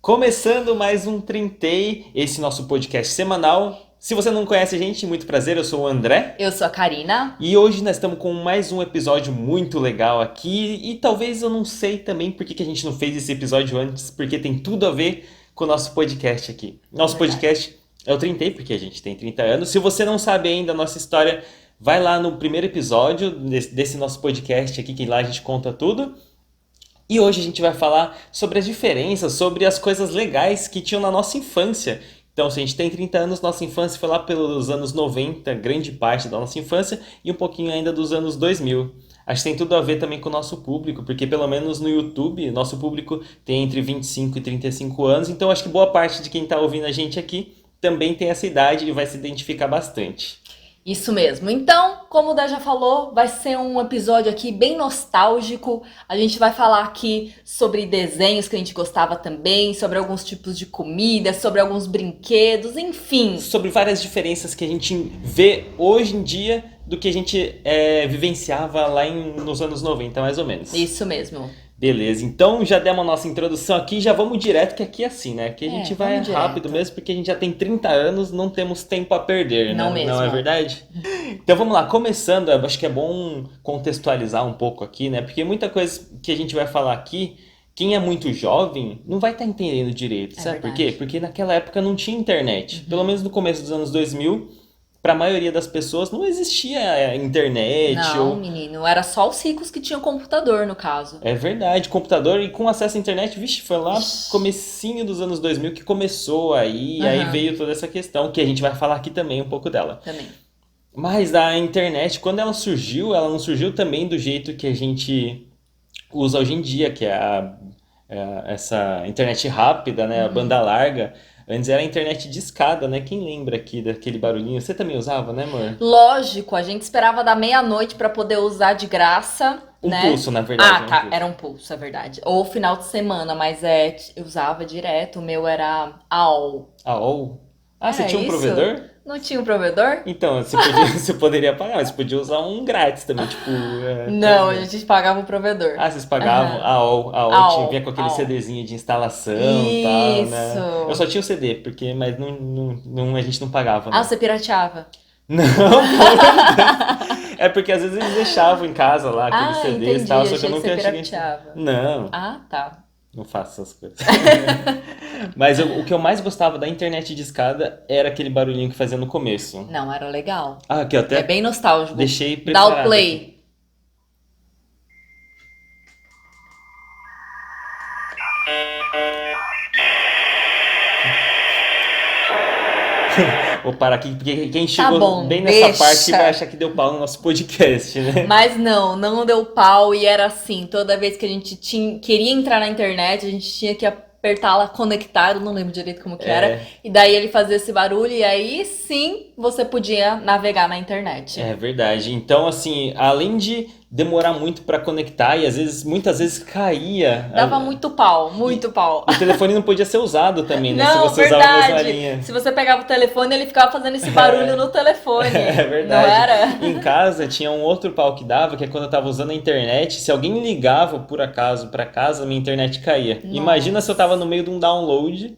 Começando mais um Trintei, esse nosso podcast semanal. Se você não conhece a gente, muito prazer, eu sou o André. Eu sou a Karina. E hoje nós estamos com mais um episódio muito legal aqui. E talvez eu não sei também por que a gente não fez esse episódio antes, porque tem tudo a ver com o nosso podcast aqui. Nosso podcast é o Trintei, porque a gente tem 30 anos. Se você não sabe ainda a nossa história, vai lá no primeiro episódio desse nosso podcast aqui, que lá a gente conta tudo. E hoje a gente vai falar sobre as diferenças, sobre as coisas legais que tinham na nossa infância. Então, se a gente tem 30 anos, nossa infância foi lá pelos anos 90, grande parte da nossa infância, e um pouquinho ainda dos anos 2000. Acho que tem tudo a ver também com o nosso público, porque pelo menos no YouTube, nosso público tem entre 25 e 35 anos, então acho que boa parte de quem está ouvindo a gente aqui também tem essa idade e vai se identificar bastante. Isso mesmo. Então, como o Dé já falou, vai ser um episódio aqui bem nostálgico. A gente vai falar aqui sobre desenhos que a gente gostava também, sobre alguns tipos de comida, sobre alguns brinquedos, enfim. Sobre várias diferenças que a gente vê hoje em dia do que a gente vivenciava lá nos anos 90, mais ou menos. Isso mesmo. Beleza, então já demos a nossa introdução aqui, já vamos direto, que aqui é assim, né? Aqui a gente vai vamos rápido direto. mesmo, porque a gente já tem 30 anos, não temos tempo a perder, Não né? mesmo. Não é verdade? Então vamos lá, começando, eu acho que é bom contextualizar um pouco aqui, né? Porque muita coisa que a gente vai falar aqui, quem é muito jovem não vai estar entendendo direito, sabe por verdade. quê? Porque naquela época não tinha internet, pelo menos no começo dos anos 2000, para a maioria das pessoas não existia internet Não, ou... menino, era só os ricos que tinham computador, no caso. É verdade, computador e com acesso à internet, vixe, foi lá Ixi. comecinho dos anos 2000 que começou aí Aham. veio toda essa questão, que a gente vai falar aqui também um pouco dela. Também. Mas a internet, quando ela não surgiu também do jeito que a gente usa hoje em dia, que é essa internet rápida, né, a banda larga. Antes era a internet de escada, né? Quem lembra aqui daquele barulhinho? Você também usava, né, amor? Lógico, a gente esperava da meia-noite pra poder usar de graça, né? Pulso, na verdade. Tá, era um pulso, é verdade. Ou final de semana, mas eu usava direto, o meu era AOL. AOL? Ah, você Era tinha um isso? provedor? Não tinha um provedor? Então, você poderia pagar, mas você podia usar um grátis também, tipo... Não, a gente pagava o provedor. Ah, vocês pagavam? Aham. AOL vinha com aquele AOL. CDzinho de instalação e tal, né? Isso. Eu só tinha o CD, mas a gente não pagava, né? Ah, você pirateava? Não, pô. É porque às vezes eles deixavam em casa lá aqueles CDs e Entendi, tal, só que achei eu que nunca você cheguei... pirateava. Não, Ah, tá. não faço essas coisas. Mas o que eu mais gostava da internet de escada era aquele barulhinho que fazia no começo. Não, era legal. Ah, aqui eu É até bem nostálgico. deixei Dá preparado o aqui. play. Vou parar aqui, porque quem chegou bom, bem nessa deixa. parte vai achar que deu pau no nosso podcast, né? Mas não deu pau e era assim, toda vez que a gente queria entrar na internet, a gente tinha que apertar lá conectado, não lembro direito como que era, e daí ele fazia esse barulho e aí sim você podia navegar na internet. É verdade. Então, assim, além de demorar muito pra conectar e muitas vezes caía. Dava muito pau, muito pau. O telefone não podia ser usado também, né? Não, Se você usava a mesma verdade. linha. Se você pegava o telefone, ele ficava fazendo esse barulho no telefone. É verdade. Não era? Em casa tinha um outro pau que dava, que é quando eu tava usando a internet, se alguém ligava por acaso pra casa, minha internet caía. Nossa. Imagina se eu tava no meio de um download.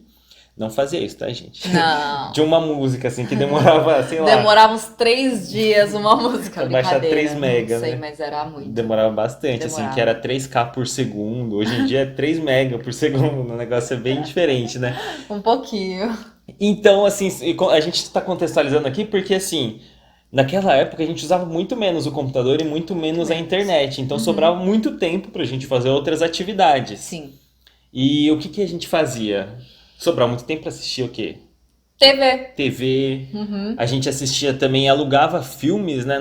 Não fazia isso, tá, gente? Não. De uma música, assim, que demorava, sei lá. Demorava uns 3 dias uma música. Pra baixar Brincadeira, 3 megas, não sei, né? mas era muito. Demorava bastante, assim, Demorava. que era 3K por segundo. Hoje em dia é 3 mega por segundo. O negócio é bem diferente, né? Um pouquinho. Então, assim, a gente está contextualizando aqui porque, assim, naquela época a gente usava muito menos o computador e muito menos a internet. Então sobrava muito tempo pra gente fazer outras atividades. Sim. E o que a gente fazia? Sobrava muito tempo pra assistir o quê? TV. TV. A gente assistia também, alugava filmes, né,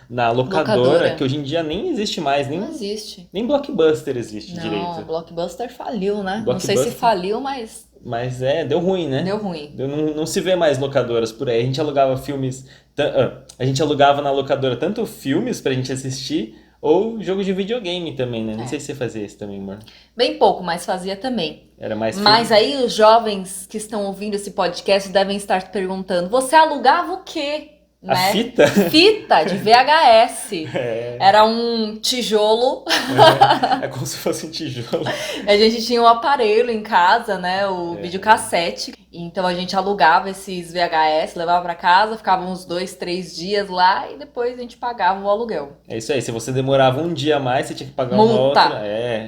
na locadora, que hoje em dia nem existe mais, Não existe. nem Blockbuster existe Não, direito. Blockbuster faliu, né? Não sei se Blockbuster? faliu, mas Mas deu ruim, né? deu ruim. Não se vê mais locadoras por aí. A gente alugava filmes. A gente alugava na locadora tanto filmes pra gente assistir, ou jogo de videogame também, né? Não sei se você fazia isso também, amor. Bem pouco, mas fazia também. Era mais Mas filme. aí os jovens que estão ouvindo esse podcast devem estar te perguntando: você alugava o quê? A né? fita? Fita de VHS. É. Era um tijolo. É como se fosse um tijolo. A gente tinha um aparelho em casa, né? O videocassete. Então a gente alugava esses VHS, levava pra casa, ficava uns 2, 3 dias lá e depois a gente pagava o aluguel. É isso aí, se você demorava um dia a mais, você tinha que pagar Multa. uma outra.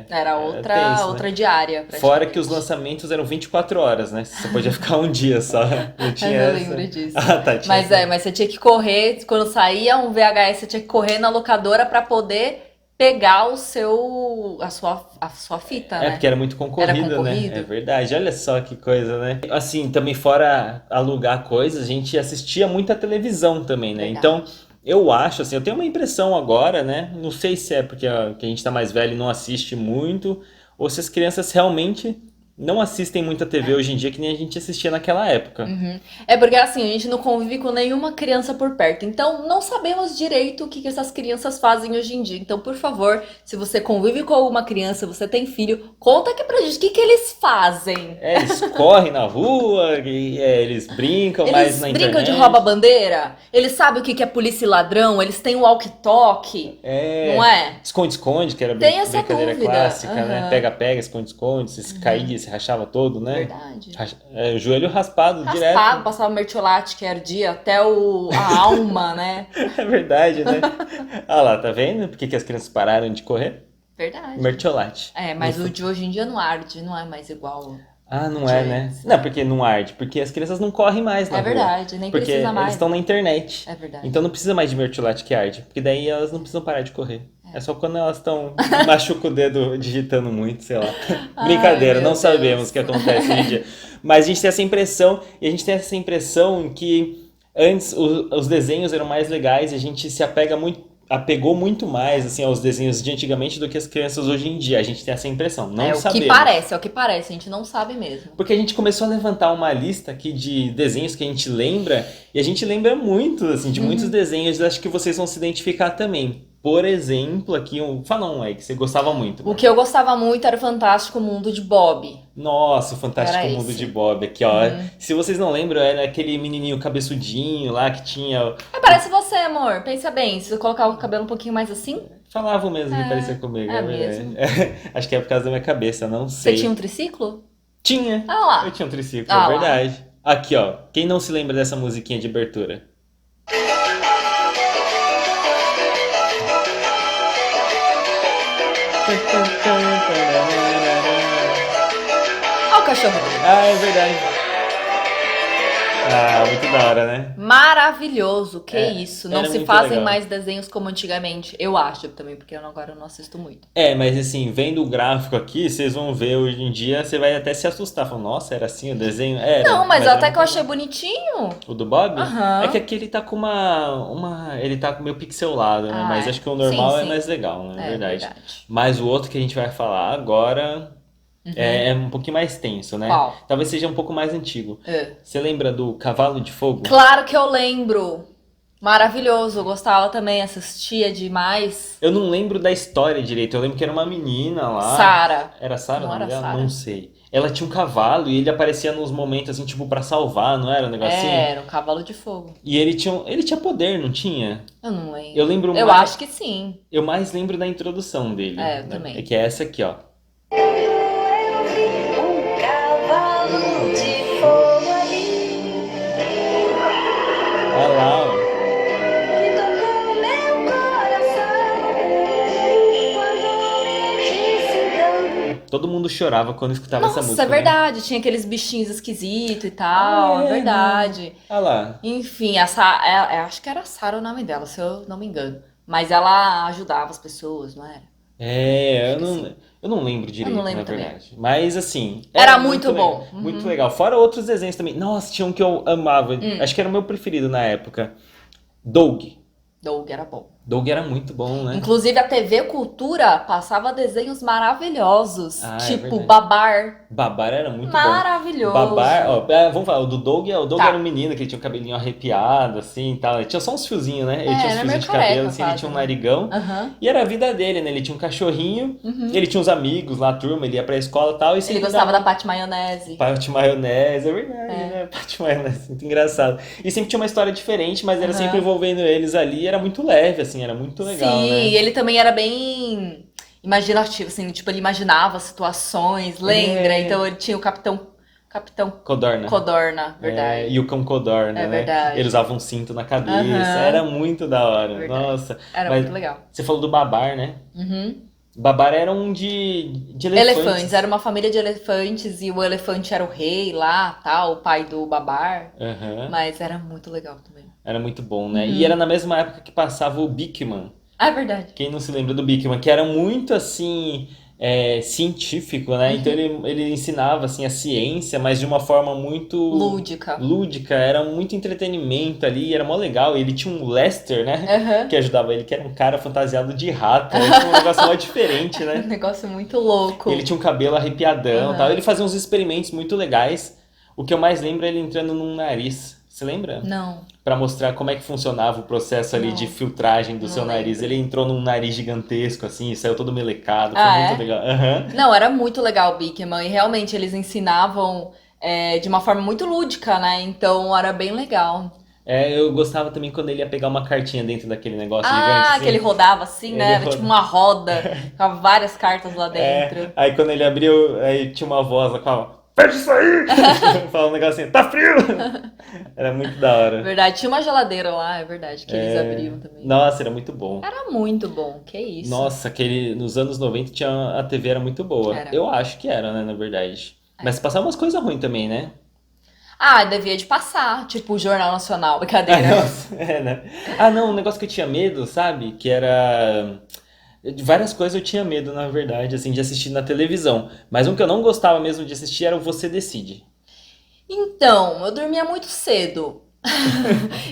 Era outra, tenso, né? outra diária. Fora que os praticamente. lançamentos eram 24 horas, né? Você podia ficar um dia só. Não tinha Eu não essa. lembro disso. Ah, tá. Tinha Mas você tinha que correr, quando saía um VHS, você tinha que correr na locadora pra poder pegar a sua fita, É, né? porque era muito concorrido, Era concorrido. né? É verdade, olha só que coisa, né? Assim, também fora alugar coisas, a gente assistia muita televisão também, né? Verdade. Então, eu acho, assim, eu tenho uma impressão agora, né? Não sei se é porque que a gente tá mais velho e não assiste muito, ou se as crianças realmente não assistem muita TV hoje em dia que nem a gente assistia naquela época. É porque assim, a gente não convive com nenhuma criança por perto. Então, não sabemos direito o que essas crianças fazem hoje em dia. Então, por favor, se você convive com alguma criança, você tem filho, conta aqui pra gente o que eles fazem. É, eles correm na rua, eles brincam mais Eles na brincam internet. de rouba-bandeira? Eles sabem o que é polícia e ladrão? Eles têm o walkie-talkie? É, Não é? esconde-esconde, que era Tem essa brincadeira dúvida. clássica, né? Aham. Pega-pega, esconde-esconde, se caía, se rachava todo, né? Verdade. O joelho raspado Raspava, direto. passava mertiolate que ardia até a alma, né? É verdade, né? Olha lá, tá vendo? Por que as crianças pararam de correr? Verdade. Mertiolate. É, mas o de hoje em dia não arde, não é mais igual. Ah, não é, né? Gente. Não, porque não arde, porque as crianças não correm mais na É rua. verdade, nem Porque precisa eles mais. estão na internet. É verdade. Então não precisa mais de mertiolate que arde, porque daí elas não precisam parar de correr. É só quando elas estão machucam o dedo digitando muito, sei lá. Ai, Brincadeira, meu não Deus. sabemos o que acontece hoje em dia. Mas a gente tem essa impressão, e a gente tem essa impressão que antes os desenhos eram mais legais e a gente se apegou muito mais assim aos desenhos de antigamente do que as crianças hoje em dia. A gente tem essa impressão, não é sabemos. o que parece, a gente não sabe mesmo. Porque a gente começou a levantar uma lista aqui de desenhos que a gente lembra, e a gente lembra muito, assim, de muitos desenhos, acho que vocês vão se identificar também. Por exemplo, aqui, fala um aí que você gostava muito. O que eu gostava muito era o Fantástico Mundo de Bob. Nossa, o Fantástico Era Mundo esse. de Bob aqui, ó. Se vocês não lembram, era aquele menininho cabeçudinho lá que tinha... Parece você, amor. Pensa bem, se eu colocar o cabelo um pouquinho mais assim, Falavam mesmo que parecia comigo, é verdade. mesmo. Acho que é por causa da minha cabeça, não você sei. tinha um triciclo? Tinha. Ah lá. Eu tinha um triciclo, Ah é lá. verdade. Aqui, ó. Quem não se lembra dessa musiquinha de abertura? Olha o cachorro. Ah, é verdade. Ah, muito da hora, né? Maravilhoso, que É, isso. Não era se muito fazem legal. mais desenhos como antigamente. Eu acho também, porque agora eu não assisto muito. É, mas assim, vendo o gráfico aqui, vocês vão ver hoje em dia, você vai até se assustar. Falando, nossa, era assim o desenho? Era. Não, mas era até que eu muito achei bonitinho. O do Bob? Aham. É que aqui ele tá com ele tá meio pixelado, né? Ah, Mas é. acho que o normal Sim, é sim. mais legal, né? É É verdade. verdade. Mas o outro que a gente vai falar agora é um pouquinho mais tenso, né? Qual? Talvez seja um pouco mais antigo. É. Você lembra do Cavalo de Fogo? Claro que eu lembro. Maravilhoso, eu gostava também, assistia demais. Eu não lembro da história direito. Eu lembro que era uma menina lá. Sara. Era Sarah o Não nome era dela? Sarah? Não sei. Ela tinha um cavalo e ele aparecia nos momentos assim, tipo, pra salvar, não era um negocinho? Era um cavalo de fogo. E ele tinha poder, não tinha? Eu não lembro. Eu lembro Eu mais. acho que sim. Eu mais lembro da introdução dele. É, eu né? também. É que é essa aqui, ó. Um cavalo de fogo ali Olha lá, ó. e tocou meu coração quando me disse então. Todo mundo chorava quando escutava essa Nossa, música. é verdade. Tinha aqueles bichinhos esquisitos e tal. Ah, é, é verdade. Né? Olha lá. Enfim, acho que era Sara o nome dela, se eu não me engano. Mas ela ajudava as pessoas, não era? É, Acho que eu não lembro direito, lembro na também. verdade. Mas assim. Era muito legal, bom. Muito legal. Fora outros desenhos também. Nossa, tinha um que eu amava. Hum. Acho que era o meu preferido na época. Doug. Doug era bom. Doug era muito bom, né? Inclusive, a TV Cultura passava desenhos maravilhosos. Ah, é Tipo, verdade. Babar. Babar era muito bom. Maravilhoso. Babar, ó, vamos falar, o do Doug, o Doug Tá. era um menino que ele tinha o cabelinho arrepiado, assim e tal. Ele tinha só uns fiozinhos, né? Ele É, tinha uns era fiozinhos meio de cabelo, careca, assim, ele quase, tinha um né? narigão. Aham. E era a vida dele, né? Ele tinha um cachorrinho, ele tinha uns amigos lá, a turma, ele ia pra escola e tal. E Ele sempre gostava dava da Pate Maionese. Pate maionese, é verdade, É. né? Pate maionese, muito engraçado. E sempre tinha uma história diferente, mas era Aham. sempre envolvendo eles ali, era muito leve, assim, era muito legal, Sim, né? e ele também era bem imaginativo, assim, tipo, ele imaginava situações, lembra? É. Então ele tinha o Capitão Codorna. Codorna, É, verdade. e o cão Codorna, É né? verdade. Ele usava um cinto na cabeça, Aham. era muito da hora. Verdade. Nossa. Era Mas muito legal. você falou do Babar, né? Uhum. Babar era um de elefantes. Elefantes, era uma família de elefantes e o elefante era o rei lá, tal, o pai do Babar. Aham. Mas era muito legal também. Era muito bom, né? Uhum. E era na mesma época que passava o Bigman. Ah, é verdade. Quem não se lembra do Bigman? Que era muito assim, científico, né? Então ele ensinava assim a ciência, mas de uma forma muito Lúdica. lúdica, era muito entretenimento ali, era mó legal. Ele tinha um Lester, né? Aham. Que ajudava ele, que era um cara fantasiado de rato. Ele tinha um negócio mó diferente, Um né? negócio muito louco. Ele tinha um cabelo arrepiadão e Aham. tal. Ele fazia uns experimentos muito legais. O que eu mais lembro é ele entrando num nariz. Você lembra? Não. Pra mostrar como é que funcionava o processo ali Não. de filtragem do Não seu nariz. lembro. Ele entrou num nariz gigantesco, assim, e saiu todo melecado. Foi Ah, muito é? legal. Aham. Não, era muito legal o Bigman. E realmente eles ensinavam de uma forma muito lúdica, né? Então era bem legal. Eu gostava também quando ele ia pegar uma cartinha dentro daquele negócio gigante, Ah, assim. que ele rodava assim, Ele né? Era roda- tipo uma roda, com várias cartas lá dentro. Aí quando ele abriu, aí tinha uma voz lá, falava, fecha isso aí! Falava um negocinho, tá frio! Era muito da hora. Verdade, tinha uma geladeira lá, é verdade, que eles abriam também. Nossa, era muito bom. Era muito bom, que isso. Nossa, nos anos 90 a TV era muito boa. Era. Eu acho que era, né, na verdade. Mas passava umas coisas ruins também, né? Ah, devia de passar, tipo o Jornal Nacional, brincadeira. Nossa, né? Ah, não, um negócio que eu tinha medo, sabe? Que era. De várias coisas eu tinha medo, na verdade, assim, de assistir na televisão. Mas um que eu não gostava mesmo de assistir era o Você Decide. Então, eu dormia muito cedo.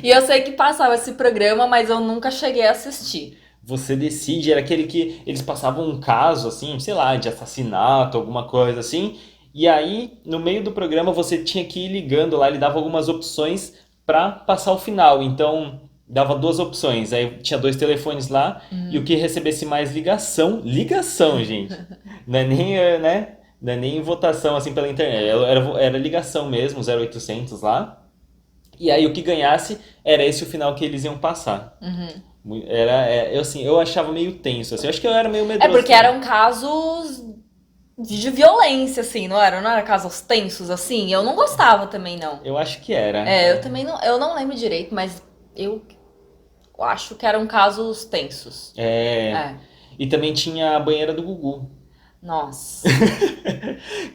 E eu sei que passava esse programa, mas eu nunca cheguei a assistir. Você Decide era aquele que eles passavam um caso, assim, sei lá, de assassinato, alguma coisa assim. E aí, no meio do programa, você tinha que ir ligando lá, ele dava algumas opções pra passar o final. Então, dava duas opções. Aí tinha dois telefones lá, e o que recebesse mais ligação, gente. Não é nem, né? Não é nem votação assim pela internet. Era ligação mesmo, 0800 lá. E aí o que ganhasse era esse o final que eles iam passar. Eu achava meio tenso, assim. Eu acho que eu era meio É medroso. porque eram casos de violência, assim, não era? Não era casos tensos, assim? Eu não gostava também, não. Eu acho que era. Eu também não, eu não lembro direito, mas eu acho que eram casos tensos. É. E também tinha a banheira do Gugu. Nossa.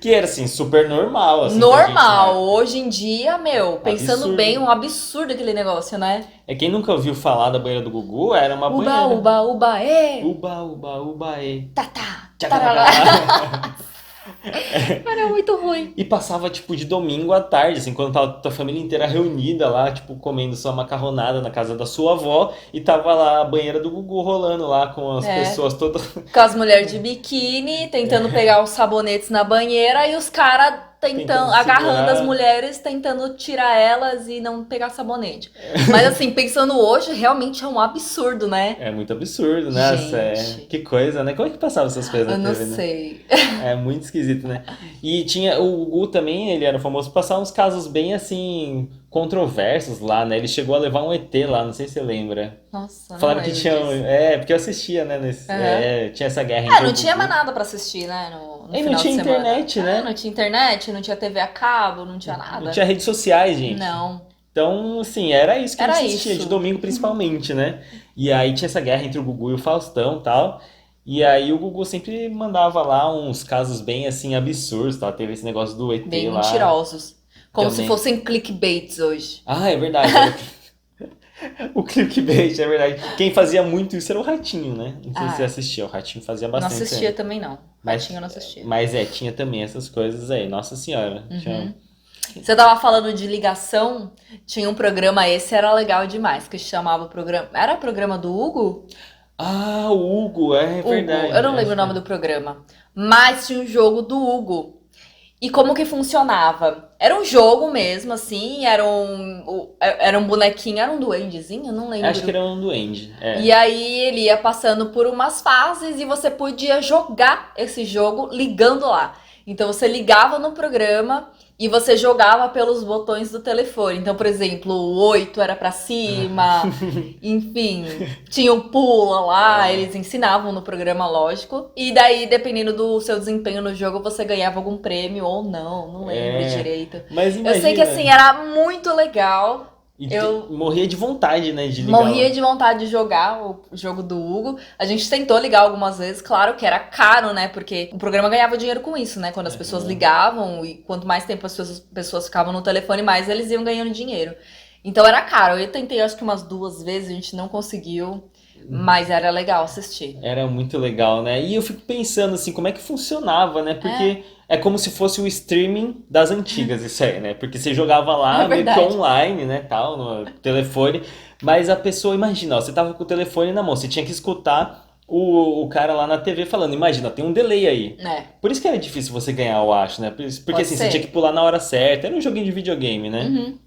Que era assim, super normal. Assim, Normal. pra gente, né? Hoje em dia, pensando Absurdo. bem, um absurdo aquele negócio, né? Quem nunca ouviu falar da banheira do Gugu, era uma Uba, banheira. uba, uba, ê! Uba, uba, uba, Tá, tá, Tchacaracá. tarará. Era muito ruim. E passava, tipo, de domingo à tarde, assim, quando tava tua família inteira reunida lá, tipo, comendo sua macarronada na casa da sua avó, e tava lá a banheira do Gugu rolando lá com as pessoas todas. Com as mulheres de biquíni, tentando pegar os sabonetes na banheira, e os caras Tentando agarrando segurar. as mulheres, tentando tirar elas e não pegar sabonete. Mas assim, pensando hoje, realmente é um absurdo, né? É muito absurdo, né? Gente. Que coisa, né? Como é que passava essas coisas Eu na não TV, né? sei. É muito esquisito, né? E tinha o Gugu também, ele era famoso por passar uns casos bem, assim, controversos lá, né? Ele chegou a levar um ET lá, não sei se você lembra. Nossa, não Falaram que lembro tinha. disso. Porque eu assistia, né? Aham. Tinha essa guerra entre Não o tinha Gugu. mais nada pra assistir, né? No E não final tinha de semana. internet, né? Não tinha internet, não tinha TV a cabo, não tinha nada. Não tinha redes sociais, gente. Não. Então, assim, era isso que Era a gente assistia, isso. de domingo principalmente, né? E aí tinha essa guerra entre o Gugu e o Faustão e tal. E aí o Gugu sempre mandava lá uns casos bem, assim, absurdos, tá? Teve esse negócio do ET Bem lá. mentirosos. Como Também. se fossem clickbaits hoje. Ah, é verdade. O clickbait, é verdade. Quem fazia muito isso era o Ratinho, né? Não sei se você assistia, o Ratinho fazia Não bastante. assistia também, não. Mas- Ratinho eu não assistia. Mas tinha também essas coisas aí, nossa senhora. Tinha- Você tava falando de ligação, tinha um programa, esse era legal demais, que chamava o programa. Era o programa do Hugo? Ah, o Hugo, é Hugo, verdade. eu não lembro o nome do programa. Mas tinha um jogo do Hugo. E como que funcionava? Era um jogo mesmo, assim, era um bonequinho, era um duendezinho, eu não lembro. Acho que era um duende. É. E aí ele ia passando por umas fases e você podia jogar esse jogo ligando lá. Então você ligava no programa e você jogava pelos botões do telefone. Então, por exemplo, o 8 era pra cima, enfim, tinha um pula lá, eles ensinavam no programa, lógico. E daí, dependendo do seu desempenho no jogo, você ganhava algum prêmio ou não lembro É. direito. Mas Eu imagina. sei que assim, era muito legal. E Eu morria de vontade, né, de ligar. morria de vontade de jogar o jogo do Hugo. A gente tentou ligar algumas vezes, claro que era caro, né? Porque o programa ganhava dinheiro com isso, né? Quando as pessoas ligavam e quanto mais tempo as pessoas ficavam no telefone, mais eles iam ganhando dinheiro. Então era caro. Eu tentei acho que umas 2 vezes, a gente não conseguiu, mas era legal assistir. Era muito legal, né? E eu fico pensando assim, como é que funcionava, né? Porque é como se fosse o streaming das antigas, isso aí, né? Porque você jogava lá É meio que verdade. online, né, tal, no telefone, mas a pessoa, imagina, ó, você tava com o telefone na mão, você tinha que escutar o cara lá na TV falando, imagina, tem um delay aí. É. Por isso que era difícil você ganhar, eu acho, né? Porque Pode assim, ser. você tinha que pular na hora certa, era um joguinho de videogame, né? Uhum.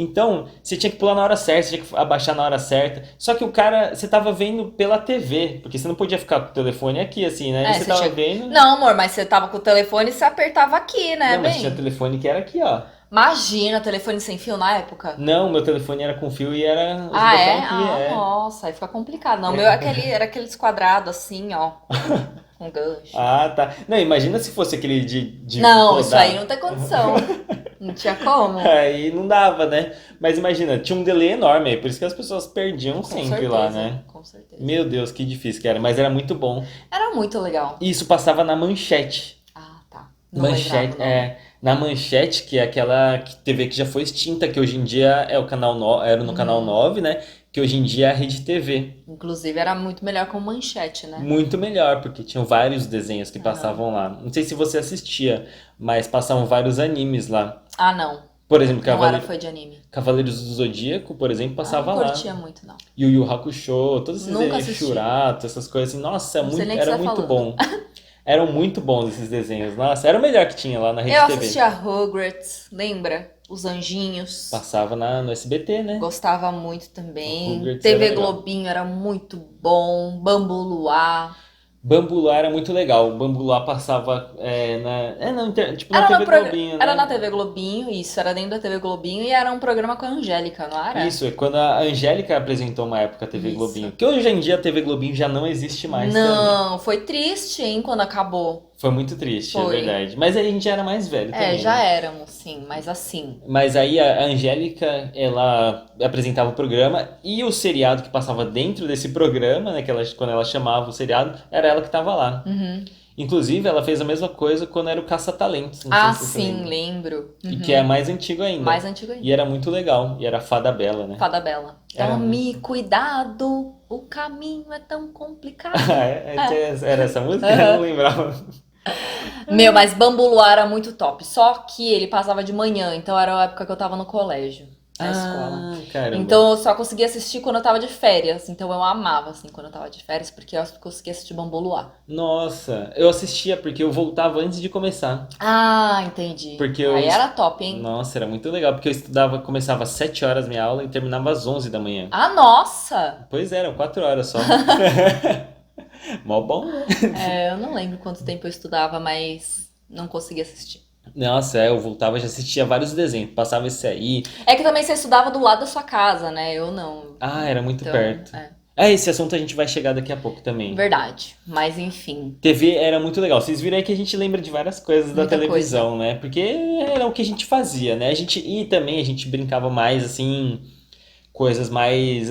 Então, você tinha que pular na hora certa, você tinha que abaixar na hora certa. Só que o cara, você tava vendo pela TV, porque você não podia ficar com o telefone aqui, assim, né? É, E você você tava tinha- vendo. Não, amor, mas você tava com o telefone e você apertava aqui, né, Não, mas bem? tinha telefone que era aqui, ó. Imagina, telefone sem fio na época. Não, meu telefone era com fio e era os Ah, é? botões aqui, Ah, é. nossa, aí fica complicado. Não, o meu era aqueles quadrados assim, ó, com gancho. Ah, tá. Não, imagina se fosse aquele de Não, isso rodar. aí não tem condição. Não tinha como. Aí não dava, né? Mas imagina, tinha um delay enorme aí, por isso que as pessoas perdiam Com sempre certeza, lá, né? com certeza. Meu Deus, que difícil que era, mas era muito bom. Era muito legal. E isso passava na Manchete. Ah, tá. Não Manchete, lembrava o nome. na Manchete, que é aquela TV que já foi extinta, que hoje em dia é o canal era no canal 9, né? Que hoje em dia é a Rede TV. Inclusive, era muito melhor com manchete, né? Muito melhor, porque tinham vários desenhos que passavam lá. Não sei se você assistia, mas passavam vários animes lá. Ah, não. Por exemplo, Não era fã de anime. Cavaleiros do Zodíaco, por exemplo, passava Não lá. curtia muito, não. Yu Yu Hakusho, todos esses Nunca desenhos, assisti. Churato, essas coisas assim. Nossa, Não sei nem o que era você tá muito falando. bom. Eram muito bons esses desenhos. Nossa, era o melhor que tinha lá na Rede Eu TV. assistia Rugrats, lembra? Os Anjinhos. Passava no SBT, né? Gostava muito também. Rugrats TV era legal. Globinho era muito bom. Bambu Luar. Bambu Luar era muito legal. O Bambu Luar passava tipo na Era, TV no prog- Globinho, né? era na TV Globinho, isso, era dentro da TV Globinho e era um programa com a Angélica, não era? Isso, é quando a Angélica apresentou uma época a TV Isso. Globinho. Que hoje em dia a TV Globinho já não existe mais também. Não, foi triste, hein, quando acabou. Foi muito triste, é Foi. verdade. Mas aí a gente já era mais velho também. É, já né? éramos, sim, mas assim. Mas aí a Angélica, ela apresentava o programa e o seriado que passava dentro desse programa, né, quando ela chamava o seriado, era ela que estava lá. Uhum. Inclusive, ela fez a mesma coisa quando era o Caça-Talentos. Não Ah, sei se você sim, lembra. lembro. E Uhum. que é mais antigo ainda. Mais antigo ainda. E era muito legal. E era a Fada Bela, né? Fada Bela. Era Tome cuidado, o caminho é tão complicado. Era essa música? Aham. Eu não lembrava. Meu, mas Bambu Luar era muito top. Só que ele passava de manhã, então era a época que eu tava no colégio, na escola. Caramba. Então eu só conseguia assistir quando eu tava de férias. Então eu amava, assim, quando eu tava de férias, porque eu conseguia assistir Bambu Luar. Nossa, eu assistia porque eu voltava antes de começar. Ah, entendi. Porque eu- Aí era top, hein? Nossa, era muito legal, porque eu estudava, começava às 7 horas minha aula e terminava às 11 da manhã. Ah, nossa! Pois eram 4 horas só. Mó bom, né? É, eu não lembro quanto tempo eu estudava, mas não conseguia assistir. Nossa, eu voltava, já assistia vários desenhos. Passava esse aí. É que também você estudava do lado da sua casa, né? Eu não. Ah, era muito Então, perto. Esse assunto a gente vai chegar daqui a pouco também. Verdade. Mas enfim. TV era muito legal. Vocês viram aí que a gente lembra de várias coisas da Muita televisão, né? Porque era o que a gente fazia, né? E também a gente brincava mais, assim, coisas mais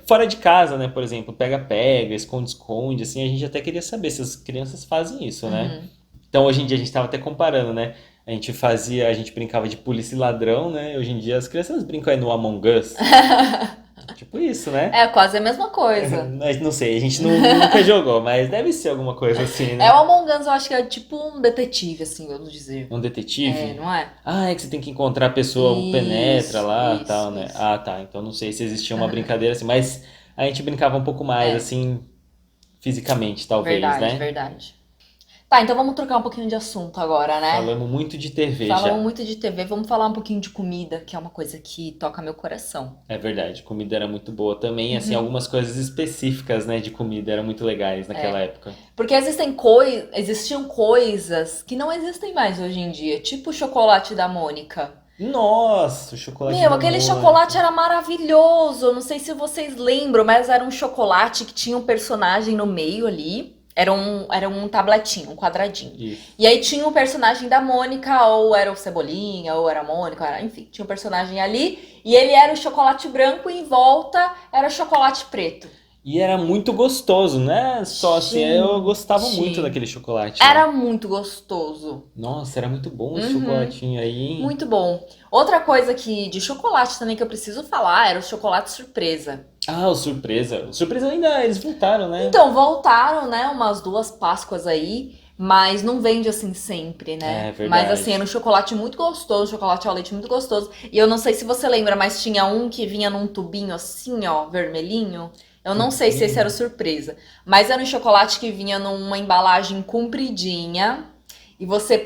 fora de casa, né? Por exemplo, pega-pega, esconde-esconde, assim. A gente até queria saber se as crianças fazem isso, né? Uhum. Então, hoje em dia, a gente tava até comparando, né? A gente brincava de polícia e ladrão, né? Hoje em dia, as crianças brincam aí no Among Us. tipo isso, né? É quase a mesma coisa. Mas não sei, a gente nunca jogou, mas deve ser alguma coisa assim, né? É, o Among Us eu acho que é tipo um detetive, assim, vamos dizer. Um detetive? É, não é? Ah, é que você tem que encontrar a pessoa, Isso, penetra lá e isso, tal, né? isso. Ah, tá. Então não sei se existia uma brincadeira assim, mas a gente brincava um pouco mais, É. assim, fisicamente, talvez, Verdade, né? verdade. Tá, então vamos trocar um pouquinho de assunto agora, né? Falamos muito de TV já. Falamos muito de TV, vamos falar um pouquinho de comida, que é uma coisa que toca meu coração. É verdade, comida era muito boa também, assim, Uhum. algumas coisas específicas, né, de comida eram muito legais naquela época. Porque existiam coisas que não existem mais hoje em dia, tipo o chocolate da Mônica. Nossa, o chocolate Meu, da aquele Mônica. chocolate era maravilhoso. Não sei se vocês lembram, mas era um chocolate que tinha um personagem no meio ali. Era um tabletinho, um quadradinho. Isso. E aí tinha um personagem da Mônica, ou era o Cebolinha, ou era a Mônica, enfim, tinha um personagem ali. E ele era o chocolate branco e em volta era chocolate preto. E era muito gostoso, né? Só assim, eu gostava Gente. muito daquele chocolate. né? Era muito gostoso. Nossa, era muito bom esse Uhum. chocolatinho aí, hein? Muito bom. Outra coisa que de chocolate também que eu preciso falar era o chocolate surpresa. Ah, o Surpresa. O Surpresa ainda, eles voltaram, né? Então, voltaram, né, umas 2 Páscoas aí, mas não vende assim sempre, né? É verdade. Mas assim, era um chocolate muito gostoso, chocolate ao leite muito gostoso. E eu não sei se você lembra, mas tinha um que vinha num tubinho assim, ó, vermelhinho. Eu não sei se esse era o surpresa, mas era um chocolate que vinha numa embalagem compridinha e você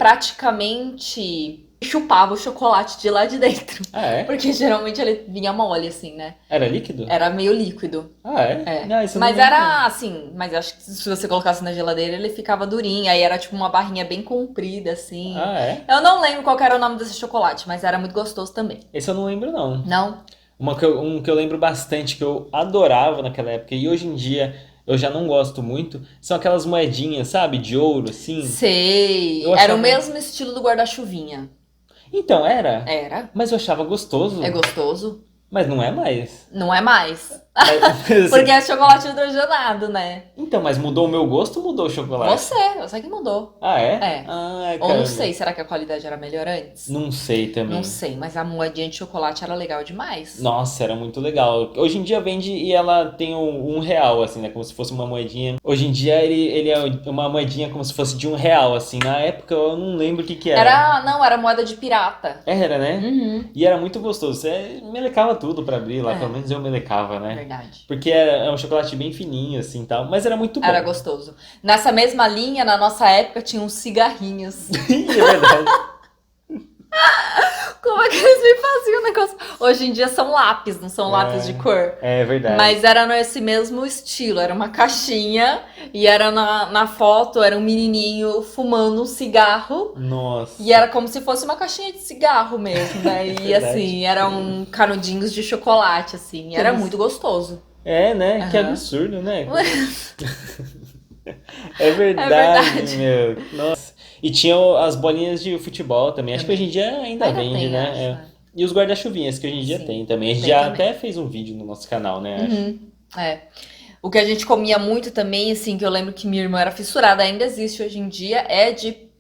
praticamente chupava o chocolate de lá de dentro. Ah, é? Porque geralmente ele vinha mole, assim, né? Era líquido? Era meio líquido. Ah, é? É. Não, isso eu não Mas lembro, era assim, mas acho que se você colocasse na geladeira ele ficava durinho. Aí era tipo uma barrinha bem comprida, assim. não. Ah, é? Eu não lembro qual que era o nome desse chocolate, mas era muito gostoso também. Esse eu não lembro, não. Não? Um que eu lembro bastante, que eu adorava naquela época, e hoje em dia eu já não gosto muito, são aquelas moedinhas, sabe? De ouro, assim. Sei. Eu Era achava- o mesmo estilo do guarda-chuvinha. Então, era. Era. Mas eu achava gostoso. É gostoso? Mas não é mais. Não é mais. Mas- Porque é chocolate hidrogenado, né? Então, mas mudou o meu gosto ou mudou o chocolate? Você que mudou. Ah, é? É. Ah, Ou caramba. não sei, será que a qualidade era melhor antes? Não sei também. Não sei, mas a moedinha de chocolate era legal demais. Nossa, era muito legal. Hoje em dia vende e ela tem um real, assim, né? Como se fosse uma moedinha. Hoje em dia ele é uma moedinha como se fosse de R$1, assim. Na época eu não lembro o que era. Não, era moeda de pirata. Era, né? Uhum. E era muito gostoso. Você melecava tudo pra abrir lá, É. pelo menos eu melecava, né? Verdade. Porque era um chocolate bem fininho, assim, tal. Mas era muito bom. Era gostoso. Nessa mesma linha, na nossa época, tinha uns cigarrinhos. É verdade. Como é que eles me faziam o negócio? Hoje em dia são lápis, não são lápis de cor. É verdade. Mas era nesse mesmo estilo, era uma caixinha e era na foto, era um menininho fumando um cigarro Nossa. e era como se fosse uma caixinha de cigarro mesmo, né? E Verdade. assim, eram canudinhos de chocolate, assim, era muito gostoso. É, né? Que Aham. absurdo, né? É verdade, verdade. meu. Nossa. E tinha as bolinhas de futebol também. Acho que hoje em dia ainda vende, tem, né? acho, É. né? E os guarda-chuvinhas, que hoje em dia Sim, tem também. A gente tem já também. até fez um vídeo no nosso canal, né? acho. Uhum, é. O que a gente comia muito também, assim, que eu lembro que minha irmã era fissurada, ainda existe hoje em dia, é Deep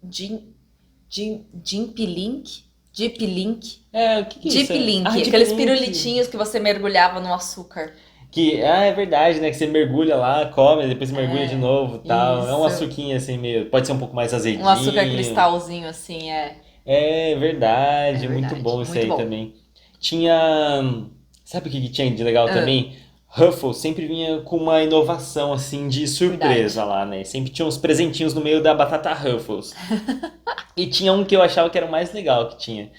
Link. É, o que é Deep isso? Link, Ah, Deep aqueles Link. pirulitinhos que você mergulhava no açúcar. É verdade, né? Que você mergulha lá, come, depois você mergulha de novo e tal. É um isso. açuquinho assim meio. Pode ser um pouco mais azedinho. Um açúcar cristalzinho, assim, é. É verdade, É muito verdade, bom isso muito aí bom. também. Tinha. Sabe o que tinha de legal Ah. também? Ruffles sempre vinha com uma inovação assim de surpresa lá, né? Sempre tinha uns presentinhos no meio da batata Ruffles. E tinha um que eu achava que era o mais legal que tinha.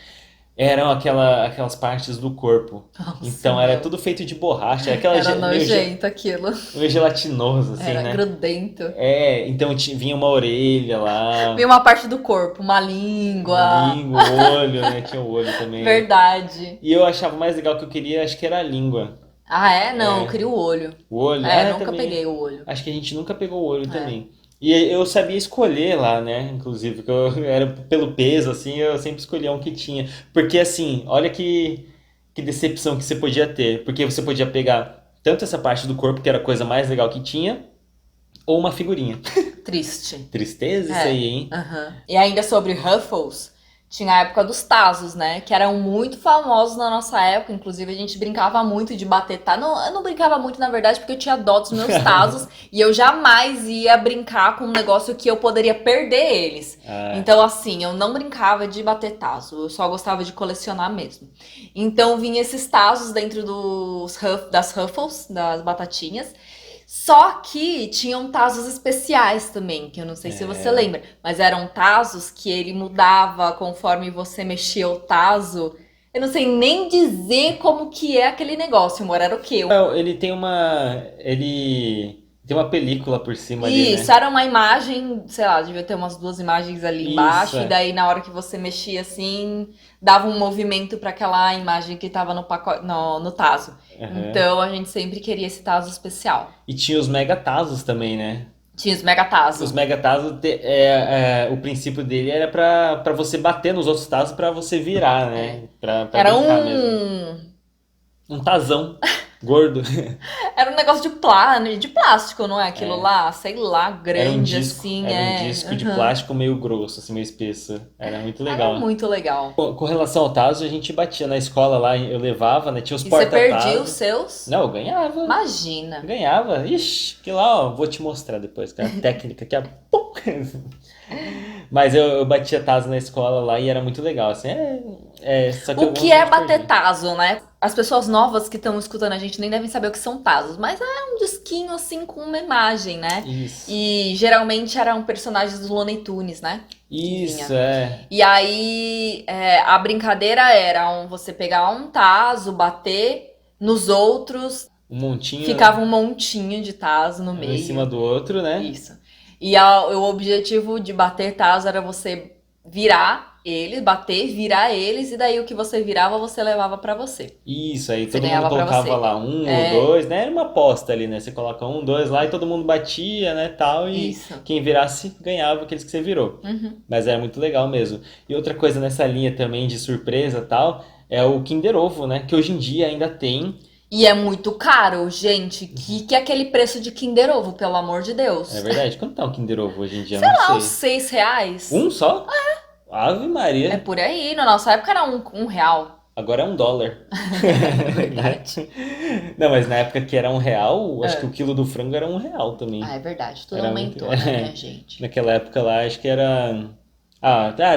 Eram aquelas partes do corpo. Nossa, Então era meu. tudo feito de borracha. Aquela Era meio, nojento aquilo. meio gelatinoso, assim, Era né? grudento. É, então vinha uma orelha lá, Vinha uma parte do corpo, uma língua. língua, o olho, né? Tinha o olho também. Verdade. E eu achava mais legal que eu queria, acho que era a língua. Ah, é? Não, É. eu queria o olho. O olho, Nunca também. peguei o olho. Acho que a gente nunca pegou o olho É. também. E eu sabia escolher lá, né? Inclusive, que eu era pelo peso, assim, eu sempre escolhia um que tinha. Porque, assim, olha que decepção que você podia ter. Porque você podia pegar tanto essa parte do corpo, que era a coisa mais legal que tinha, ou uma figurinha. Triste. Tristeza isso É. aí, hein? Aham. E ainda sobre Ruffles, tinha a época dos tazos, né? Que eram muito famosos na nossa época. Inclusive, a gente brincava muito de bater tazo. Não, eu não brincava muito, na verdade, porque eu tinha dó dos meus tazos. E eu jamais ia brincar com um negócio que eu poderia perder eles. Então, assim, eu não brincava de bater tazo. Eu só gostava de colecionar mesmo. Então, vinha esses tazos dentro das Ruffles, das batatinhas. Só que tinham tazos especiais também, que eu não sei se você lembra, mas eram tazos que ele mudava conforme você mexia o tazo. Eu não sei nem dizer como que é aquele negócio, amor. Era o quê? Ele tem uma película por cima ali, Isso, né? era uma imagem, sei lá, devia ter umas 2 imagens ali embaixo, Isso, e daí na hora que você mexia assim, dava um movimento para aquela imagem que tava no pacote, no tazo. Aham. Então a gente sempre queria esse tazo especial. E tinha os megatazos também, né? Tinha os mega tazos. Os megatazos, o princípio dele era pra você bater nos outros tazos pra você virar, né? Pra Era brincar mesmo. Um tazão gordo. Era um negócio de plástico, não é? Aquilo lá, sei lá, grande assim. Era um disco de plástico meio grosso, assim, meio espesso. Era muito legal. Era muito legal. Com relação ao tazo, a gente batia na escola lá, eu levava, né? Tinha os E você perdia os porta-tazos. seus? Não, eu ganhava. Imagina. Ganhava. Ixi, que lá, ó, vou te mostrar depois, que é a técnica que é. Mas eu batia tazo na escola lá e era muito legal, assim. Só que O que é bater tazo, né? As pessoas novas que estão escutando a gente nem devem saber o que são tazos, mas é um disquinho assim com uma imagem, né? Isso. E geralmente eram personagens dos Looney Tunes, né? Isso, E aí a brincadeira era você pegar um tazo, bater nos outros, Um montinho ficava um montinho de tazo no um meio. em cima do outro, né? Isso. E o objetivo de bater tazo era você virar eles, virar eles, e daí o que você virava, você levava pra você. Isso, aí Você todo mundo ganhava pra colocava você. lá um ou dois, né? Era uma aposta ali, né? Você coloca um, dois lá e todo mundo batia, né, tal, e Isso. quem virasse ganhava aqueles que você virou. Uhum. Mas era muito legal mesmo. E outra coisa nessa linha também de surpresa tal, é o Kinder Ovo, né? Que hoje em dia ainda tem. E é muito caro, gente. Que é aquele preço de Kinder Ovo, pelo amor de Deus? É verdade. Quanto tá um Kinder Ovo hoje em dia? Sei Eu lá, não uns sei. R$6. Um só? Ave É Maria. por aí. Na nossa época era um real. Agora é $1. Verdade. Não, mas na época que era R$1, acho que o quilo do frango era R$1 também. Ah, é verdade. Tudo Era aumentou, muito- né, minha gente? Naquela época lá, acho que era.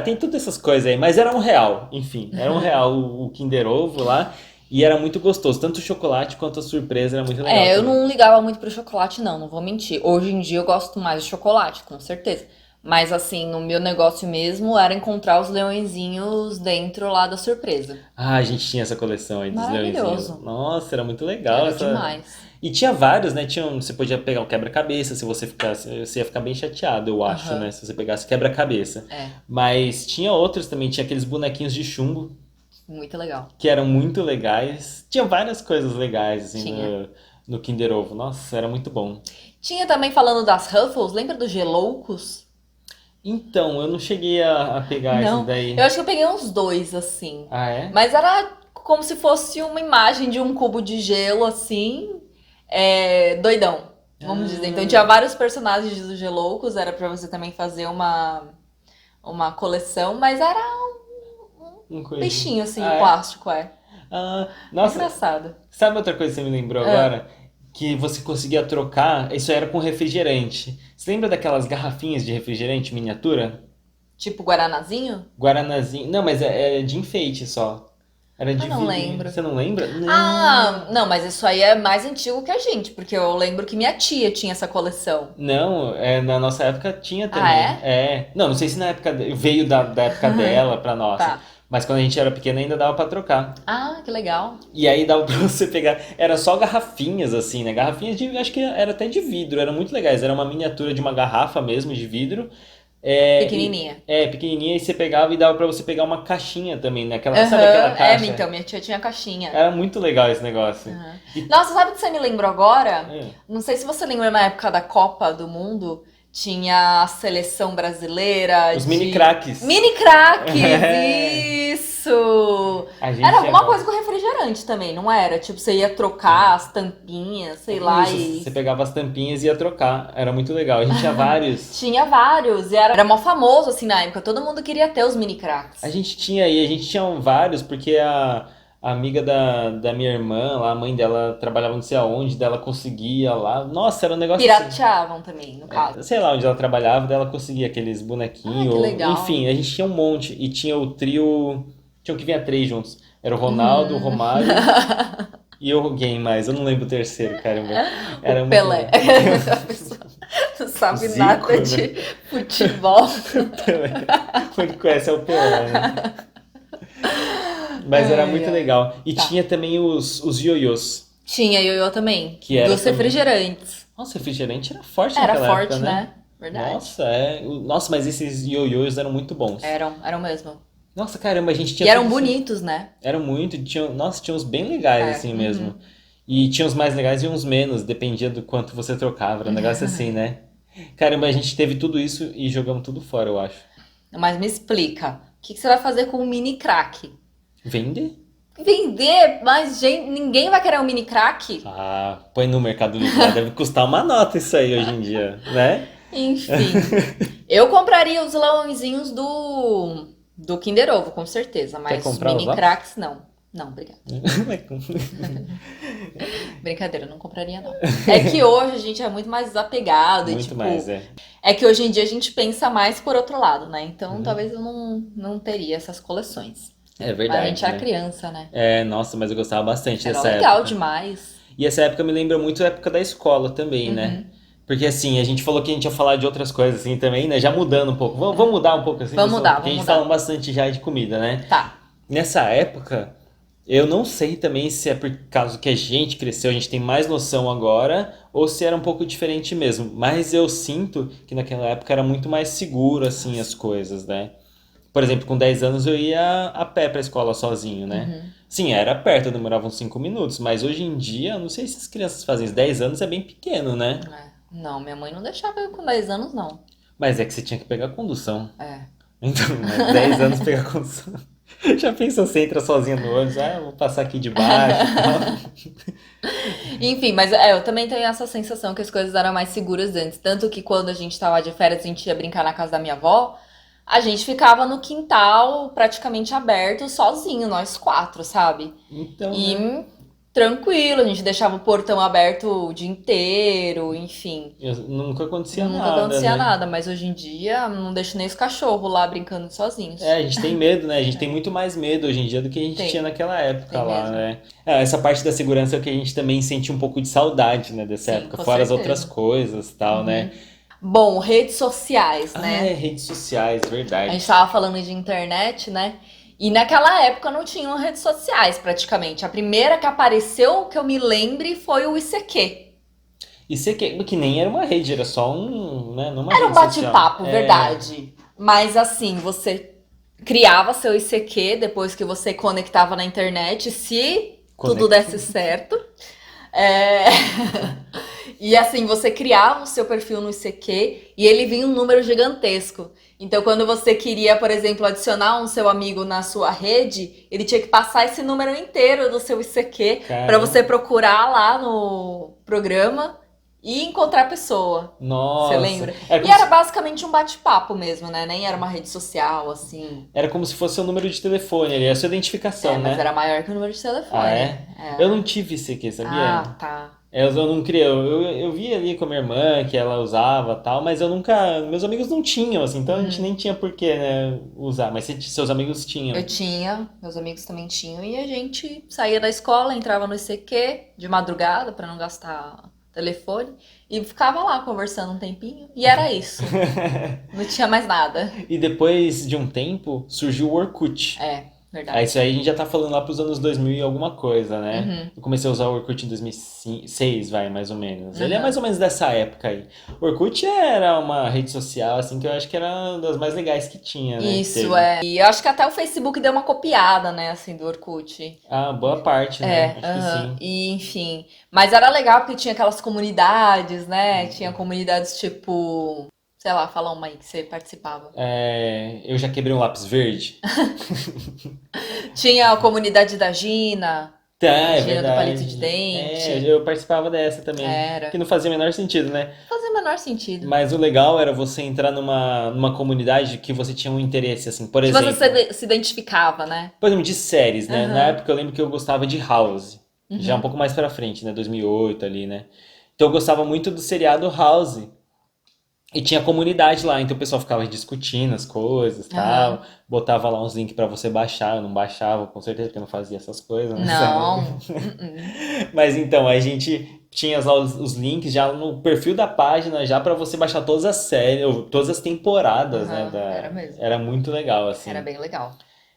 Tem todas essas coisas aí, mas era R$1. Enfim, era R$1 o Kinder Ovo lá. E era muito gostoso. Tanto o chocolate quanto a surpresa era muito legal. Eu também. não ligava muito pro chocolate, não vou mentir. Hoje em dia eu gosto mais de chocolate, com certeza. Mas assim, no meu negócio mesmo era encontrar os leõezinhos dentro lá da surpresa. A gente tinha essa coleção aí dos Maravilhoso. leõezinhos. Nossa, era muito legal. Era demais. E tinha vários, né? Você podia pegar um quebra-cabeça, se você ficasse. Você ia ficar bem chateado, eu acho, Aham. né? Se você pegasse quebra-cabeça. É, Mas tinha outros também, tinha aqueles bonequinhos de chumbo, muito legal. que eram muito legais. Tinha várias coisas legais, assim, Tinha. no Kinder Ovo. Nossa, era muito bom. Tinha também falando das Ruffles, lembra dos Geloucos? Então, eu não cheguei a pegar Não. esses daí. Eu acho que eu peguei uns 2, assim. Ah, é? Mas era como se fosse uma imagem de um cubo de gelo, assim, doidão, vamos dizer. Então tinha vários personagens dos Geloucos, era pra você também fazer uma coleção, mas era Um um coisa. peixinho, assim, Ah, de é? plástico, Nossa, Engraçado. sabe outra coisa que você me lembrou agora? Que você conseguia trocar, isso era com refrigerante. Você lembra daquelas garrafinhas de refrigerante miniatura? Tipo Guaranazinho? Guaranazinho. Não, mas é de enfeite só. Era de Eu não vidrinho. lembro. Você não lembra? Não. Ah, não, mas isso aí é mais antigo que a gente, porque eu lembro que minha tia tinha essa coleção. Não, na nossa época tinha também. Ah, Não sei se na época veio da época dela pra nossa. Tá. Mas quando a gente era pequena ainda dava pra trocar. Ah, que legal. E aí dava pra você pegar. Era só garrafinhas, assim, né? Garrafinhas de. Acho que era até de vidro, eram muito legais. Era uma miniatura de uma garrafa mesmo, de vidro. Pequenininha. Pequenininha, e você pegava e dava pra você pegar uma caixinha também, né? Sabe aquela Aham, caixa? então, minha tia tinha caixinha. Era muito legal esse negócio. Aham. Nossa, sabe o que você me lembrou agora? É. Não sei se você lembra na época da Copa do Mundo, tinha a seleção brasileira Os de... mini craques. Mini craques, É. isso! A gente Era alguma chegava- coisa com refrigerante também, não era? Tipo, você ia trocar as tampinhas, sei lá, Isso, e você pegava as tampinhas e ia trocar. Era muito legal. A gente tinha vários. tinha vários. E era mó famoso, assim, na época. Todo mundo queria ter os mini cracks. A gente tinha vários, porque a amiga da minha irmã, lá, a mãe dela trabalhava não sei aonde, dela conseguia lá. Nossa, era um negócio assim. Pirateavam também, no caso. Sei lá onde ela trabalhava, dela conseguia aqueles bonequinhos. Ah, que legal. Enfim, a gente tinha um monte. E tinha o trio. Tinha o que vinha três juntos. Era o Ronaldo, o Romário e alguém mais. Eu não lembro o terceiro, caramba. Era muito Pelé. legal. A pessoa não sabe Zico, nada né? de futebol. Pelé. Quem conhece é o Pelé, né? Mas era Ai, muito ai. legal. E Tá. tinha também os ioiôs. Tinha ioiô também. Que era Dos também- refrigerantes. Nossa, refrigerante era forte Era naquela forte, época, né? Verdade. Nossa, mas esses ioiôs eram muito bons. Eram mesmo. Nossa, caramba, a gente tinha E eram tudo isso. bonitos, né? Eram muito, nossa, tinha uns bem legais, É, assim mesmo. E tinha uns mais legais e uns menos, dependia do quanto você trocava, era um negócio assim, né? Caramba, a gente teve tudo isso e jogamos tudo fora, eu acho. Mas me explica. O que você vai fazer com um mini crack? Vender? Vender? Mas, gente, ninguém vai querer um mini crack? Ah, põe no Mercado Livre, lá, deve custar uma nota isso aí hoje em dia, né? Enfim. Eu compraria os leõezinhos do Kinder Ovo, com certeza. Mas comprar os mini lá? cracks, não. Não, obrigada. Brincadeira, não compraria, não. É que hoje a gente é muito mais desapegado e, Muito tipo... mais, é. É que hoje em dia a gente pensa mais por outro lado, né? Uhum. Então, talvez eu não teria essas coleções. É Mas verdade, a gente era né? criança, né? É, nossa, mas eu gostava bastante Era dessa legal época. demais. E essa época me lembra muito a época da escola também, né? Uhum. Porque assim, a gente falou que a gente ia falar de outras coisas assim também, né? Já mudando um pouco. Vamos mudar um pouco assim? Vamos pessoal? mudar, Porque a vamos gente mudar. fala bastante já de comida, né? Tá. Nessa época, eu não sei também se é por causa que a gente cresceu, a gente tem mais noção agora, ou se era um pouco diferente mesmo. Mas eu sinto que naquela época era muito mais seguro, assim, as coisas, né? Por exemplo, com 10 anos eu ia a pé pra escola sozinho, né? Sim, era perto, demorava uns 5 minutos, mas hoje em dia, eu não sei se as crianças fazem isso. 10 anos é bem pequeno, né? É. Não, minha mãe não deixava eu com 10 anos, não. Mas é que você tinha que pegar condução. É. Então, né? 10 anos pegar condução. Já pensou, você entra sozinha no ônibus, eu vou passar aqui de baixo e tal. Enfim, mas eu também tenho essa sensação que as coisas eram mais seguras antes. Tanto que quando a gente tava de férias, a gente ia brincar na casa da minha avó, a gente ficava no quintal praticamente aberto, sozinho, nós quatro, sabe? Então, né? E tranquilo, a gente deixava o portão aberto o dia inteiro, enfim. Nunca acontecia Nunca nada, acontecia né? nada, mas hoje em dia não deixo nem os cachorros lá brincando sozinhos. É, a gente tem medo, né? A gente tem muito mais medo hoje em dia do que a gente Tem. tinha naquela época Tem lá, mesmo. né? É, essa parte da segurança é o que a gente também sente um pouco de saudade, né, dessa Sim, época, com fora as certeza. outras coisas e tal, né? Bom, redes sociais, Ah, né? é, redes sociais, A verdade. gente tava falando de internet, né? E naquela época não tinham redes sociais, praticamente. A primeira que apareceu, que eu me lembre, foi o ICQ. E você que nem era uma rede, era só né, numa Era um rede social. bate-papo, É, verdade. Mas assim, você criava seu ICQ depois que você conectava na internet, se tudo desse certo. É... E assim, você criava o seu perfil no ICQ e ele vinha um número gigantesco. Então, quando você queria, por exemplo, adicionar um seu amigo na sua rede, ele tinha que passar esse número inteiro do seu ICQ para Caramba. você procurar lá no programa e encontrar a pessoa. Nossa. Você lembra? Era E como, era se, basicamente um bate-papo mesmo, né? Nem era uma rede social, assim. era como se fosse o número de telefone ali, a sua identificação, Mas né? era maior que o número de telefone. Ah, é? Eu não tive ICQ, sabia? Ah, tá. Eu não criei, eu vi ali com a minha irmã que ela usava e tal, mas eu nunca, meus amigos não tinham, assim, então a gente nem tinha por que, né, usar, mas seus amigos tinham. Eu tinha, meus amigos também tinham, e a gente saía da escola, entrava no ICQ de madrugada pra não gastar telefone e ficava lá conversando um tempinho, e era isso. Não tinha mais nada. E depois de um tempo, surgiu o Orkut. É, verdade. Aí isso aí a gente já tá falando lá pros anos 2000 e alguma coisa, né? Eu comecei a usar o Orkut em 2006, vai, mais ou menos. Ele é mais ou menos dessa época aí. O Orkut era uma rede social, assim, que eu acho que era uma das mais legais que tinha, né? Isso, Teve. é. E eu acho que até o Facebook deu uma copiada, né, assim, do Orkut. Ah, boa parte, né? Acho que aham. sim. E, enfim. Mas era legal porque tinha aquelas comunidades, né? Tinha comunidades tipo, Sei lá, fala uma aí que você participava. Eu já quebrei um lápis verde. Tinha a comunidade da Gina, Tá, é Gina do palito de verdade. dente. Eu participava dessa também. Era. Que não fazia o menor sentido, né? Não fazia o menor sentido. Mas o legal era você entrar numa comunidade que você tinha um interesse, assim, por Que você exemplo. se identificava, né? Por exemplo, de séries, né? Na Aham. época eu lembro que eu gostava de House. Já um Uhum. pouco mais pra frente, né? 2008 ali, né? Então eu gostava muito do seriado House. E tinha comunidade lá, então o pessoal ficava discutindo as coisas e Aham. tal. Botava lá uns links pra você baixar, eu não baixava, com certeza, porque eu não fazia essas coisas, né? Não. Uh-uh. Mas então, a gente tinha lá os links já no perfil da página, já pra você baixar todas as séries, ou todas as temporadas, né? Aham, era mesmo. Era muito legal, assim. Era bem legal.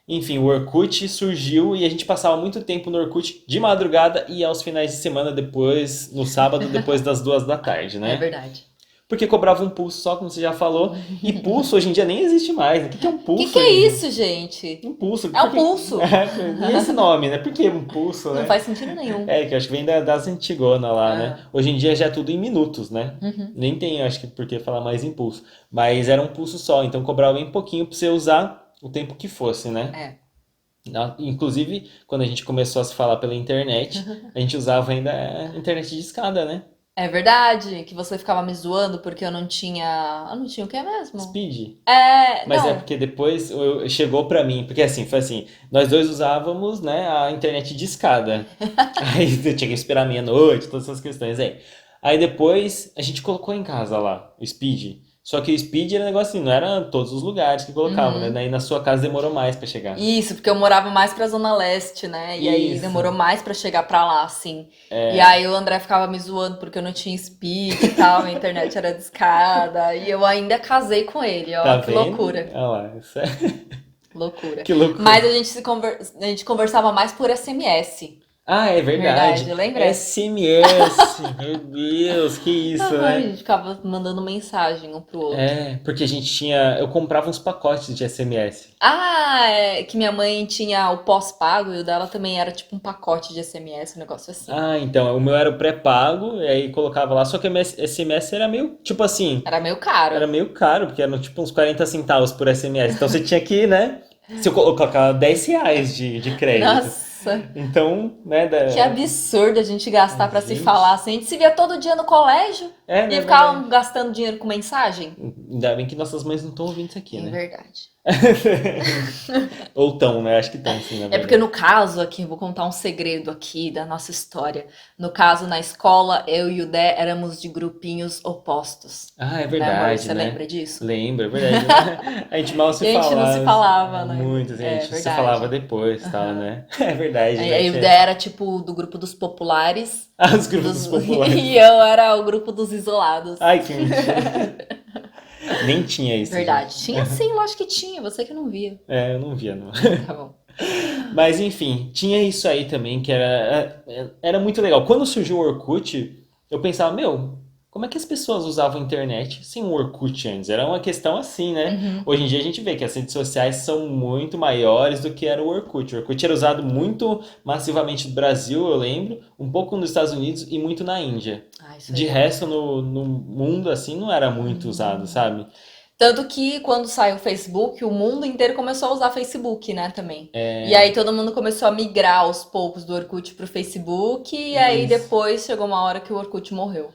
Enfim, o Orkut surgiu e a gente passava muito tempo no Orkut de madrugada e aos finais de semana depois, no sábado, depois das 2 da tarde, É né? verdade. Porque cobrava um pulso só, como você já falou, e pulso hoje em dia nem existe mais, né? O que é um O pulso que é hoje em dia? isso, gente? Um pulso. É um pulso. E esse nome, né? Por que um pulso, Não né? faz sentido nenhum. Que eu acho que vem das antigonas lá, né? Ah. Hoje em dia já é tudo em minutos, né? Uhum. Nem tem, acho que, por que falar mais em pulso. Mas era um pulso só, então cobrava bem pouquinho pra você usar o tempo que fosse, né? É. Inclusive, quando a gente começou a se falar pela internet, a gente usava ainda a internet de escada, né? É verdade que você ficava me zoando porque eu não tinha. Eu não tinha o que mesmo? Speed. Mas é Não. porque depois chegou pra mim, porque assim, foi assim, nós dois usávamos, né, a internet de escada. Aí eu tinha que esperar meia-noite, todas essas questões aí. Aí depois a gente colocou em casa lá, o Speed. Só que o Speed era um negócio assim, não era todos os lugares que colocavam, né? Uhum. Daí na sua casa demorou mais pra chegar. Isso, porque eu morava mais pra Zona Leste, né? E aí Isso. demorou mais pra chegar pra lá, assim. E aí o André ficava me zoando porque eu não tinha speed e tal, a internet era discada. E eu ainda casei com ele, ó. Tá Que vendo? loucura. Olha lá, isso é... Loucura. Que loucura. Mas a gente conversava mais por SMS. Ah, é verdade. Verdade, lembra? SMS, meu Deus, que isso, A né? gente ficava mandando mensagem um pro outro. Porque a gente tinha. Eu comprava uns pacotes de SMS. Que minha mãe tinha o pós-pago e o dela também era tipo um pacote de SMS, um negócio assim. Então, o meu era o pré-pago, e aí colocava lá, só que o SMS era meio, tipo assim, Era meio caro. era meio caro, porque eram tipo uns 40 centavos por SMS. Então você tinha que, né? Se eu colocava R$ 10 de crédito. Nossa, Então, né? que absurdo a gente gastar pra se Gente. falar assim. A gente se via todo dia no colégio né, e ficava gastando dinheiro com mensagem. Ainda bem que nossas mães não estão ouvindo isso aqui, É né? verdade. Ou tão, né? Acho que estão, sim, na É verdade. porque no caso aqui, eu vou contar um segredo aqui da nossa história. No caso, na escola, eu e o Dé éramos de grupinhos opostos. É Né, amor? verdade, Você né? lembra disso? Lembro, é verdade. A gente mal se A gente não falava. se falava, né? Muito, assim, a É gente se verdade. falava depois e tal, né? É verdade, né? Aí o Dé era tipo do grupo dos populares. Os grupos dos populares. E eu era o grupo dos isolados. Ai, que mentira. Nem tinha isso. Verdade. gente. Tinha sim, lógico que tinha. Você que não via. Eu não via, não. Tá bom. Mas enfim, tinha isso aí também que era muito legal. Quando surgiu o Orkut, eu pensava, meu, como é que as pessoas usavam a internet sem o Orkut antes? Era uma questão assim, né? Uhum. Hoje em dia a gente vê que as redes sociais são muito maiores do que era o Orkut. O Orkut era usado muito massivamente no Brasil, eu lembro, um pouco nos Estados Unidos e muito na Índia. Isso De aí. resto, no mundo, assim, não era muito usado, sabe? Tanto que quando saiu o Facebook, o mundo inteiro começou a usar Facebook, né, também. E aí todo mundo começou a migrar aos poucos do Orkut pro Facebook, e aí Isso. depois chegou uma hora que o Orkut morreu.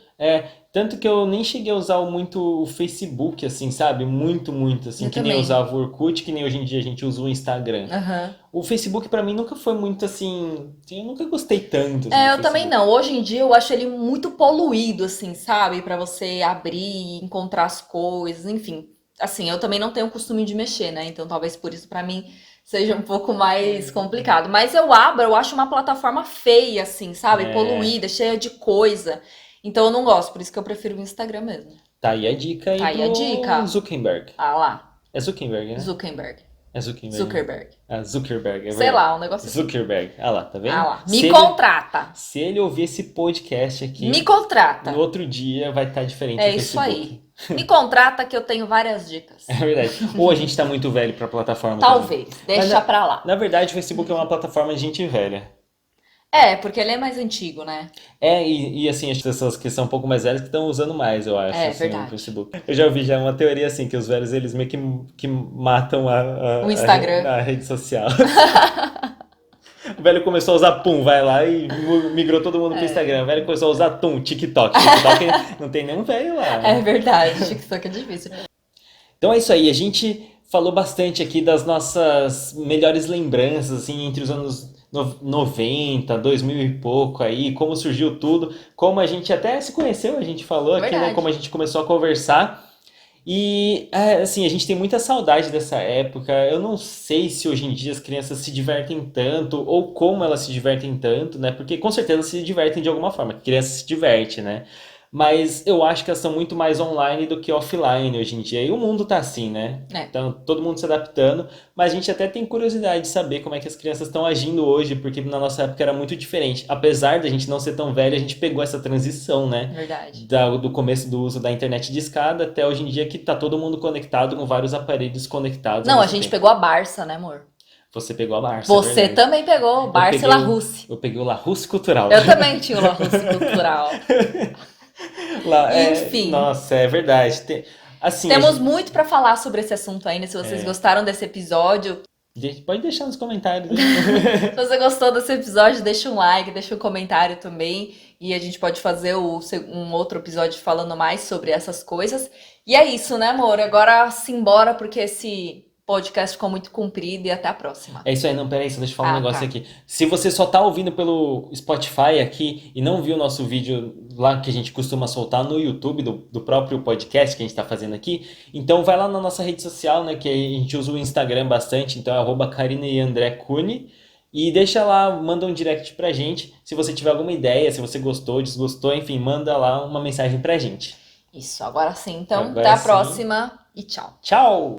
Tanto que eu nem cheguei a usar muito o Facebook, assim, sabe? Muito, assim. Eu Que nem também. usava o Orkut, que nem hoje em dia a gente usa o Instagram. Aham. O Facebook pra mim nunca foi muito assim. Eu nunca gostei tanto. assim, Eu do também Facebook. não. Hoje em dia eu acho ele muito poluído, assim, sabe? Pra você abrir e encontrar as coisas, enfim. Assim, eu também não tenho o costume de mexer, né? Então talvez por isso pra mim seja um pouco mais complicado. Mas eu acho uma plataforma feia, assim, sabe? É. Poluída, cheia de coisa. Então eu não gosto, por isso que eu prefiro o Instagram mesmo. Tá aí a dica aí Tá aí a pro dica. Zuckerberg. Ah lá, É Zuckerberg, né? Zuckerberg. É Zuckerberg. Zuckerberg. Zuckerberg, é Sei verdade. lá, um negócio assim. Zuckerberg. Ah lá, tá vendo? Ah lá, Se me ele- contrata. Se ele ouvir esse podcast aqui, Me contrata. no outro dia vai estar diferente É do isso Facebook. aí. Me contrata que eu tenho várias dicas. É verdade. Ou a gente tá muito velho pra plataforma também. Talvez, deixa Mas pra lá. Na verdade, o Facebook é uma plataforma de gente velha. Porque ele é mais antigo, né? E assim, as pessoas que são um pouco mais velhas que estão usando mais, eu acho, assim, o Verdade. Facebook. Eu já ouvi já uma teoria assim, que os velhos, eles meio que matam O Instagram. a rede social. O velho começou a usar Pum, vai lá e migrou todo mundo pro Instagram. O velho começou a usar TikTok. TikTok não tem nenhum velho lá. É verdade, TikTok é difícil. Então é isso aí, a gente falou bastante aqui das nossas melhores lembranças, assim, entre os anos 90, 2000 e pouco aí, como surgiu tudo, como a gente até se conheceu, a gente falou aqui, né, Verdade. como a gente começou a conversar. E, assim, a gente tem muita saudade dessa época. Eu não sei se hoje em dia as crianças se divertem tanto, ou como elas se divertem tanto, né? Porque com certeza se divertem de alguma forma, criança se diverte, né? Mas eu acho que elas são muito mais online do que offline hoje em dia. E o mundo tá assim, né? É. Então, todo mundo se adaptando. Mas a gente até tem curiosidade de saber como é que as crianças estão agindo hoje, porque na nossa época era muito diferente. Apesar da gente não ser tão velho, a gente pegou essa transição, né? Verdade. Do começo do uso da internet de escada até hoje em dia que tá todo mundo conectado com vários aparelhos conectados. Não, ao a mesmo gente tempo. pegou a Barça, né, amor? Você pegou a Barça, é Você verdade. também pegou Barça e peguei La o- Russe. Eu peguei o La Russe Cultural. Eu também tinha o La Russe cultural. Enfim. Nossa, é verdade. Assim, Temos muito pra falar sobre esse assunto ainda. Se vocês gostaram desse episódio, pode deixar nos comentários. se você gostou desse episódio, deixa um like, deixa um comentário também. E a gente pode fazer um outro episódio falando mais sobre essas coisas. E é isso, né, amor? Agora simbora, porque esse podcast ficou muito comprido e até a próxima. É isso aí, não, peraí, só deixa eu falar um Ah, negócio tá. aqui. Se você só tá ouvindo pelo Spotify aqui e não viu o nosso vídeo lá que a gente costuma soltar no YouTube do próprio podcast que a gente tá fazendo aqui, então vai lá na nossa rede social, né, que a gente usa o Instagram bastante, então é @Karina e André Cune, e deixa lá, manda um direct pra gente, se você tiver alguma ideia, se você gostou, desgostou, enfim, manda lá uma mensagem pra gente. Isso, agora sim. Então, Agora até a sim. próxima e tchau. Tchau!